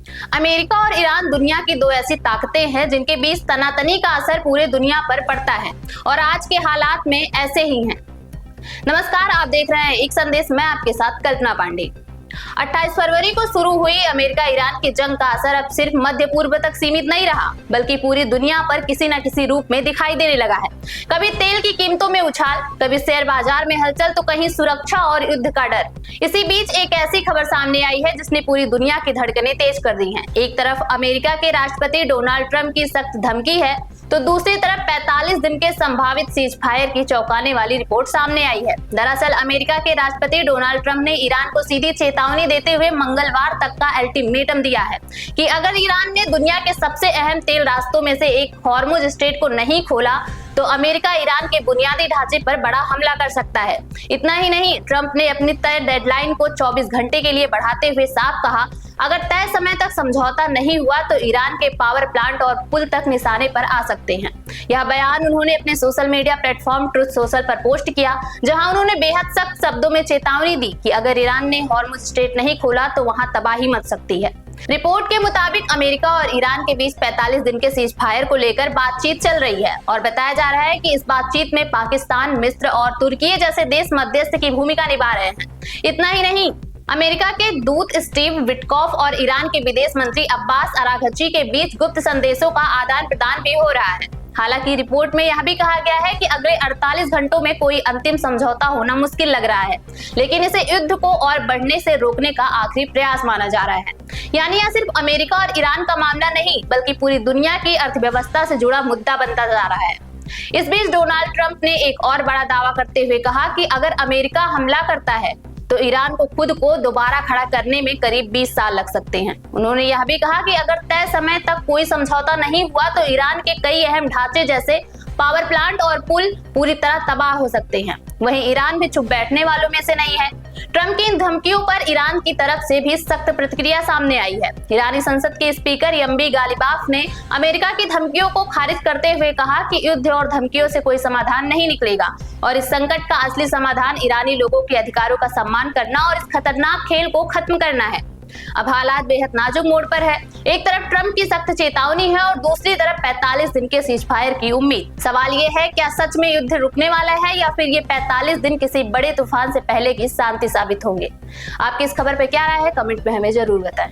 America और Iran दुनिया की दो ऐसी ताकतें हैं जिनके बीच तनातनी का असर पूरे दुनिया पर पड़ता है और आज के हालात में ऐसे ही हैं। नमस्कार, आप देख रहे हैं एक संदेश। मैं आपके साथ कल्पना पांडे। 28 फरवरी को शुरू हुई अमेरिका ईरान की जंग का असर अब सिर्फ मध्य पूर्व तक सीमित नहीं रहा, बल्कि पूरी दुनिया पर किसी न किसी रूप में दिखाई देने लगा है। कभी तेल की कीमतों में उछाल, कभी शेयर बाजार में हलचल, तो कहीं सुरक्षा और युद्ध का डर। इसी बीच एक ऐसी खबर सामने आई है जिसने पूरी दुनिया की धड़कनें तेज कर दी हैं। एक तरफ अमेरिका के राष्ट्रपति डोनाल्ड ट्रंप की सख्त धमकी है, तो दूसरी तरफ 45 दिन के संभावित सीज फायर की चौंकाने वाली रिपोर्ट सामने आई है। दरअसल अमेरिका के राष्ट्रपति डोनाल्ड ट्रंप ने ईरान को सीधी चेतावनी देते हुए मंगलवार तक का अल्टीमेटम दिया है कि अगर ईरान ने दुनिया के सबसे अहम तेल रास्तों में से एक हॉर्मुज स्ट्रेट को नहीं खोला तो अमेरिका ईरान के बुनियादी ढांचे पर बड़ा हमला कर सकता है। इतना ही नहीं, ट्रंप ने अपनी तय डेडलाइन को 24 घंटे के लिए बढ़ाते हुए साफ कहा, अगर तय समय तक समझौता नहीं हुआ तो ईरान के पावर प्लांट और पुल तक निशाने पर आ सकते हैं। यह बयान उन्होंने अपने social media platform truth social पर पोस्ट किया, जहां उन्होंने बेहद सख्त शब्दों में चेतावनी दी कि अगर ईरान ने हॉर्मुज स्ट्रेट नहीं खोला तो वहां तबाही मच सकती है। रिपोर्ट के मुताबिक अमेरिका और ईरान के बीच 45 दिन के सीज फायर को लेकर बातचीत चल रही है और बताया जा रहा है कि इस बातचीत में पाकिस्तान, मिस्र और तुर्की जैसे देश मध्यस्थ की भूमिका निभा रहे हैं। इतना ही नहीं, अमेरिका के दूत स्टीव विटकॉफ और ईरान के विदेश मंत्री अब्बास अराघची के बीच गुप्त संदेशों का आदान प्रदान भी हो रहा है। हालांकि रिपोर्ट में यह भी कहा गया है कि अगले 48 घंटों में कोई अंतिम समझौता होना मुश्किल लग रहा है, लेकिन इसे युद्ध को और बढ़ने से रोकने का आखिरी प्रयास माना जा रहा है। यानी यह सिर्फ अमेरिका और ईरान का मामला नहीं, बल्कि पूरी दुनिया की अर्थव्यवस्था से जुड़ा मुद्दा बनता जा रहा है। इस बीच डोनाल्ड ट्रंप ने एक और बड़ा दावा करते हुए कहा कि अगर अमेरिका हमला करता है तो ईरान को खुद को दोबारा खड़ा करने में करीब 20 साल लग सकते हैं। उन्होंने यह भी कहा कि अगर तय समय तक कोई समझौता नहीं हुआ तो ईरान के कई अहम ढांचे जैसे पावर प्लांट और पुल पूरी तरह तबाह हो सकते हैं। वहीं ईरान भी चुप बैठने वालों में से नहीं है। ट्रंप की इन धमकियों पर ईरान की तरफ से भी सख्त प्रतिक्रिया सामने आई है। ईरानी संसद के स्पीकर यम्बी गालिबाफ ने अमेरिका की धमकियों को खारिज करते हुए कहा कि युद्ध और धमकियों से कोई समाधान नहीं निकलेगा और इस संकट का असली समाधान ईरानी लोगों के अधिकारों का सम्मान करना और इस खतरनाक खेल को खत्म करना है। अब हालात बेहद नाजुक मोड़ पर है। एक तरफ ट्रंप की सख्त चेतावनी है और दूसरी तरफ 45 दिन के सीज फायर की उम्मीद। सवाल ये है, क्या सच में युद्ध रुकने वाला है या फिर ये 45 दिन किसी बड़े तूफान से पहले की शांति साबित होंगे? आपकी इस खबर पर क्या राय है? कमेंट में हमें जरूर बताएं।